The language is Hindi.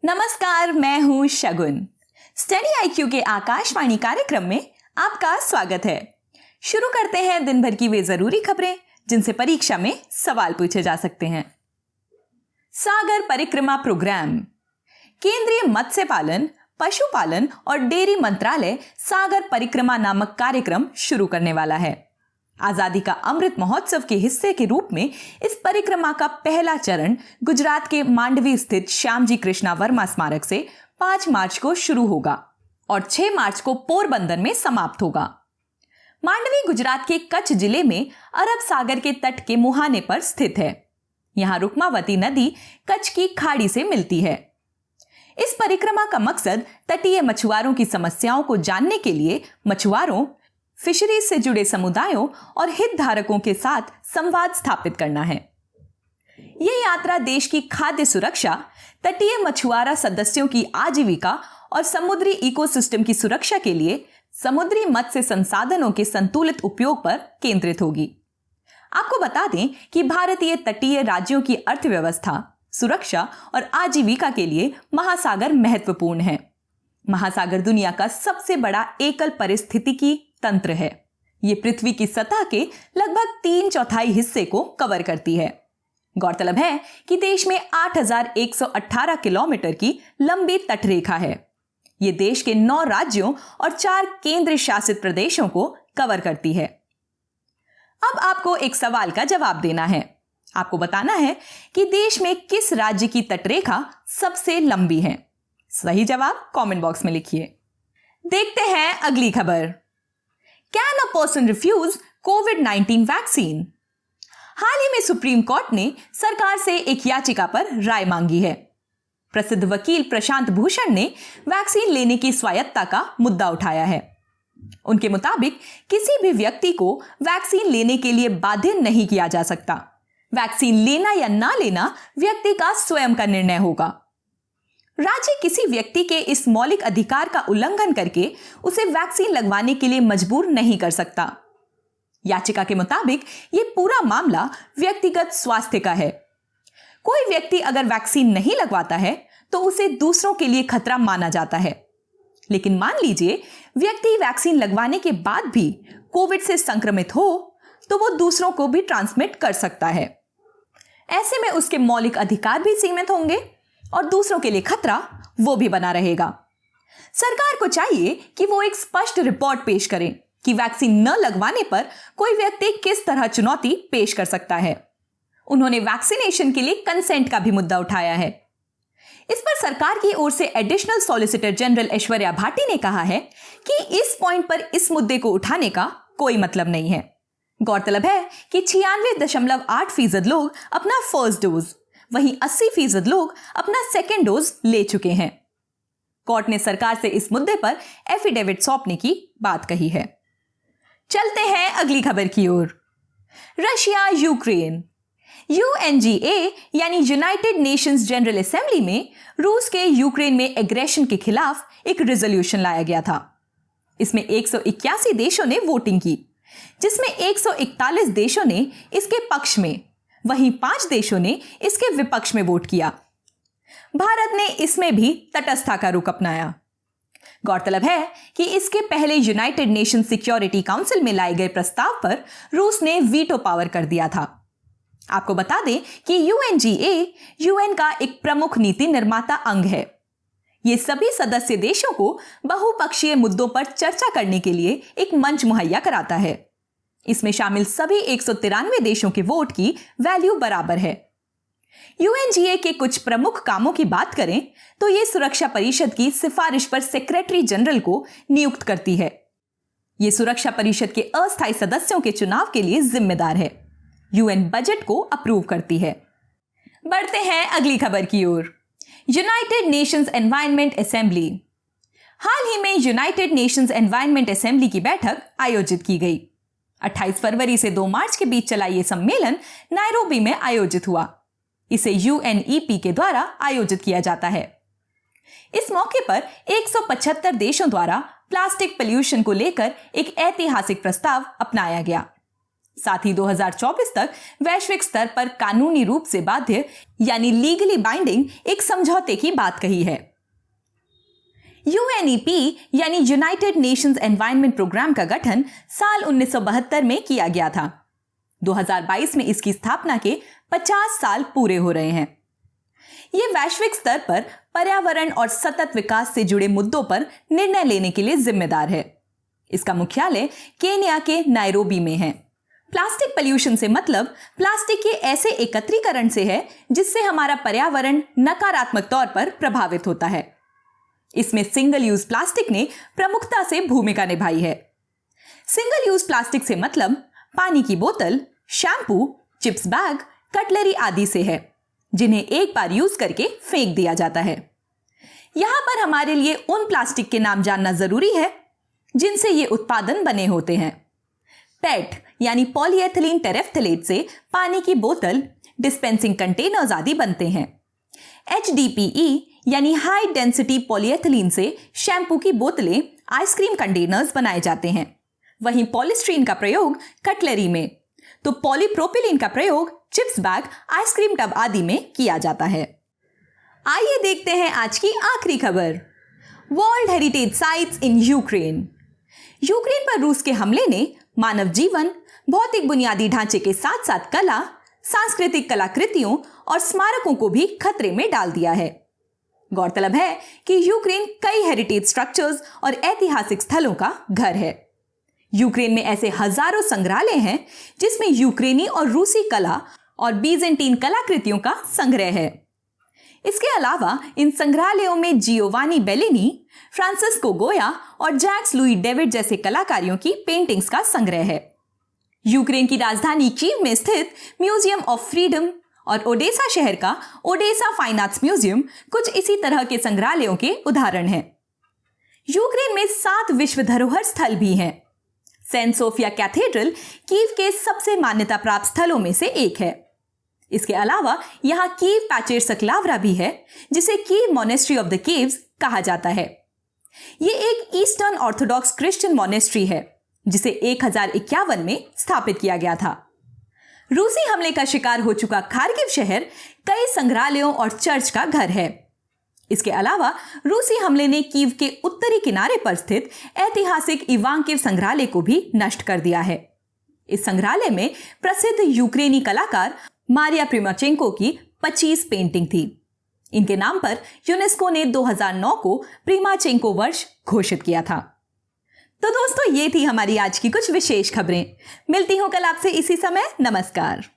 नमस्कार, मैं हूं शगुन। स्टडी आईक्यू के आकाशवाणी कार्यक्रम में आपका स्वागत है। शुरू करते हैं दिन भर की वे जरूरी खबरें जिनसे परीक्षा में सवाल पूछे जा सकते हैं। सागर परिक्रमा प्रोग्राम। केंद्रीय मत्स्य पालन, पशुपालन और डेयरी मंत्रालय सागर परिक्रमा नामक कार्यक्रम शुरू करने वाला है। आजादी का अमृत महोत्सव के हिस्से के रूप में इस परिक्रमा का पहला चरण गुजरात के मांडवी स्थित श्यामजी कृष्णा वर्मा स्मारक से 5 मार्च को शुरू होगा और 6 मार्च को पोरबंदर में समाप्त होगा। मांडवी गुजरात के कच्छ जिले में अरब सागर के तट के मुहाने पर स्थित है। यहां रुक्मावती नदी कच्छ की खाड़ी से मिलती है। इस परिक्रमा का मकसद तटीय मछुआरों की समस्याओं को जानने के लिए मछुआरों, फिशरीज से जुड़े समुदायों और हितधारकों के साथ संवाद स्थापित करना है। यह यात्रा देश की खाद्य सुरक्षा, तटीय मछुआरा सदस्यों की आजीविका और समुद्री इकोसिस्टम की सुरक्षा के लिए समुद्री मत्स्य संसाधनों के संतुलित उपयोग पर केंद्रित होगी। आपको बता दें कि भारतीय तटीय राज्यों की अर्थव्यवस्था, सुरक्षा और आजीविका के लिए महासागर महत्वपूर्ण है। महासागर दुनिया का सबसे बड़ा एकल पारिस्थितिकी तंत्र है। यह पृथ्वी की सतह के लगभग 3/4 हिस्से को कवर करती है। गौरतलब है कि देश में 8,118 किलोमीटर की लंबी तटरेखा है। यह देश के 9 राज्यों और 4 केंद्र शासित प्रदेशों को कवर करती है। अब आपको एक सवाल का जवाब देना है। आपको बताना है कि देश में किस राज्य की तटरेखा सबसे लंबी है। सही जवाब कमेंट बॉक्स में लिखिए। देखते हैं अगली खबर। Can a person refuse COVID-19 vaccine? हाल ही में सुप्रीम कोर्ट ने सरकार से एक याचिका पर राय मांगी है। प्रसिद्ध वकील प्रशांत भूषण ने वैक्सीन लेने की स्वायत्तता का मुद्दा उठाया है। उनके मुताबिक किसी भी व्यक्ति को वैक्सीन लेने के लिए बाध्य नहीं किया जा सकता। वैक्सीन लेना या ना लेना व्यक्ति का स्वयं का निर्णय होगा। राज्य किसी व्यक्ति के इस मौलिक अधिकार का उल्लंघन करके उसे वैक्सीन लगवाने के लिए मजबूर नहीं कर सकता। याचिका के मुताबिक यह पूरा मामला व्यक्तिगत स्वास्थ्य का है। कोई व्यक्ति अगर वैक्सीन नहीं लगवाता है तो उसे दूसरों के लिए खतरा माना जाता है। लेकिन मान लीजिए व्यक्ति वैक्सीन लगवाने के बाद भी कोविड से संक्रमित हो तो वो दूसरों को भी ट्रांसमिट कर सकता है। ऐसे में उसके मौलिक अधिकार भी सीमित होंगे और दूसरों के लिए खतरा वो भी बना रहेगा। सरकार को चाहिए कि वो एक स्पष्ट रिपोर्ट पेश करें कि वैक्सीन न लगवाने पर कोई व्यक्ति किस तरह चुनौती पेश कर सकता है। उन्होंने वैक्सीनेशन के लिए कंसेंट का भी मुद्दा उठाया है। इस पर सरकार की ओर से additional solicitor general Aishwarya Bhati ने कहा है कि इस पॉइंट पर इस मुद्दे को उठाने का कोई मतलब नहीं है। गौरतलब है कि 96.8% लोग अपना फर्स्ट डोज, वहीं 80% लोग अपना सेकेंड डोज ले चुके हैं। कोर्ट ने सरकार से इस मुद्दे पर एफिडेविट सौंपने की बात कही है। चलते हैं अगली खबर की ओर। Russia Ukraine. UNGA यानी यूनाइटेड नेशंस जनरल असेंबली में रूस के यूक्रेन में एग्रेशन के खिलाफ एक रेजोल्यूशन लाया गया था। इसमें 181 देशों ने वोटिंग की, जिसमें 141 देशों ने इसके पक्ष में, वहीं 5 देशों ने इसके विपक्ष में वोट किया। भारत ने इसमें भी तटस्थता का रुख अपनाया। गौरतलब है कि इसके पहले यूनाइटेड नेशन सिक्योरिटी काउंसिल में लाए गए प्रस्ताव पर रूस ने वीटो पावर कर दिया था। आपको बता दें कि UNGA यूएन का एक प्रमुख नीति निर्माता अंग है। यह सभी सदस्य देशों को बहुपक्षीय मुद्दों पर चर्चा करने के लिए एक मंच मुहैया कराता है। इसमें शामिल सभी 193 देशों के वोट की वैल्यू बराबर है। UNGA के कुछ प्रमुख कामों की बात करें तो यह सुरक्षा परिषद की सिफारिश पर सेक्रेटरी जनरल को नियुक्त करती है। यह सुरक्षा परिषद के अस्थायी सदस्यों के चुनाव के लिए जिम्मेदार है। UN बजट को अप्रूव करती है। बढ़ते हैं अगली खबर की ओर। United Nations Environment Assembly. हाल ही में यूनाइटेड नेशंस एनवायरनमेंट असेंबली की बैठक आयोजित की गई। 28 फरवरी से 2 मार्च के बीच चला यह सम्मेलन नायरोबी में आयोजित हुआ। इसे UNEP के द्वारा आयोजित किया जाता है। इस मौके पर 175 देशों द्वारा प्लास्टिक पोल्यूशन को लेकर एक ऐतिहासिक प्रस्ताव अपनाया गया। साथ ही 2024 तक वैश्विक स्तर पर कानूनी रूप से बाध्य यानी लीगली बाइंडिंग एक समझौते की बात कही है। UNEP यानी यूनाइटेड नेशंस एनवायरनमेंट प्रोग्राम का गठन साल 1972 में किया गया था। 2022 में इसकी स्थापना के 50 साल पूरे हो रहे हैं। ये वैश्विक स्तर पर पर्यावरण और सतत विकास से जुड़े मुद्दों पर निर्णय लेने के लिए जिम्मेदार है। इसका मुख्यालय केन्या के नायरोबी में है। प्लास्टिक पॉल्यूशन से मतलब प्लास्टिक के ऐसे एकत्रीकरण से है जिससे हमारा पर्यावरण नकारात्मक तौर पर प्रभावित होता है। इसमें सिंगल यूज प्लास्टिक ने प्रमुखता से भूमिका निभाई है। सिंगल यूज प्लास्टिक से मतलब पानी की बोतल, शैम्पू, चिप्स बैग, कटलरी आदि से है, जिन्हें एक बार यूज करके फेंक दिया जाता है। यहां पर हमारे लिए उन प्लास्टिक के नाम जानना जरूरी है जिनसे ये उत्पादन बने होते हैं। पेट यानी पॉलीएथिलीन टेरेफ्थलेट से पानी की बोतल, डिस्पेंसिंग कंटेनर्स आदि बनते हैं। HDPE यानी हाई डेंसिटी पॉलीएथिलीन से शैम्पू की बोतलें, आइसक्रीम कंटेनर्स बनाए जाते हैं। वहीं पॉलीस्टीरीन का प्रयोग कटलरी में, तो पॉलीप्रोपिलीन का प्रयोग चिप्स बैग, आइसक्रीम टब आदि में किया जाता है। आइए देखते हैं आज की आखिरी खबर। World heritage sites in Ukraine. Ukraine पर रूस के हमले ने मानव जीवन, भौतिक बुनियादी ढांचे के साथ साथ कला, सांस्कृतिक कलाकृतियों और स्मारकों को भी खतरे में डाल दिया है। गौरतलब है कि यूक्रेन कई हेरिटेज स्ट्रक्चर्स और ऐतिहासिक स्थलों का घर है। यूक्रेन में ऐसे हजारों संग्रहालय हैं जिसमें यूक्रेनी और रूसी कला और बीजेंटीन कलाकृतियों का संग्रह है। इसके अलावा इन संग्रहालयों में जियोवानी बेलिनी, फ्रांसिस्को गोया और जैक्स लुई डेविड जैसे कलाकारों की पेंटिंग्स का संग्रह है। यूक्रेन की राजधानी कीव में स्थित म्यूजियम ऑफ फ्रीडम और ओडेसा शहर का ओडेसा फाइन आर्ट्स म्यूजियम कुछ इसी तरह के संग्रहालयों के उदाहरण हैं। यूक्रेन में 7 विश्व धरोहर स्थल भी हैं। सेंट सोफिया कैथेड्रल कीव के सबसे मान्यता प्राप्त स्थलों में से एक है। इसके अलावा यहाँ कीव पैचेर सकलावरा भी है, जिसे Kyiv monastery of the caves कहा जाता है। ये एक ईस्टर्न ऑर्थोडॉक्स क्रिश्चियन मोनेस्ट्री है, जिसे 1051 में स्थापित किया गया था। रूसी हमले का शिकार हो चुका खार्किव शहर कई संग्रहालयों और चर्च का घर है। इसके अलावा रूसी हमले ने कीव के उत्तरी किनारे पर स्थित ऐतिहासिक इवांकिव संग्रहालय को भी नष्ट कर दिया है। इस संग्रहालय में प्रसिद्ध यूक्रेनी कलाकार मारिया प्रिमाचेंको की 25 पेंटिंग थी। इनके नाम पर यूनेस्को ने 2009 को प्रिमाचेंको वर्ष घोषित किया था। तो दोस्तों, ये थी हमारी आज की कुछ विशेष खबरें। मिलती हूं कल आपसे इसी समय। नमस्कार।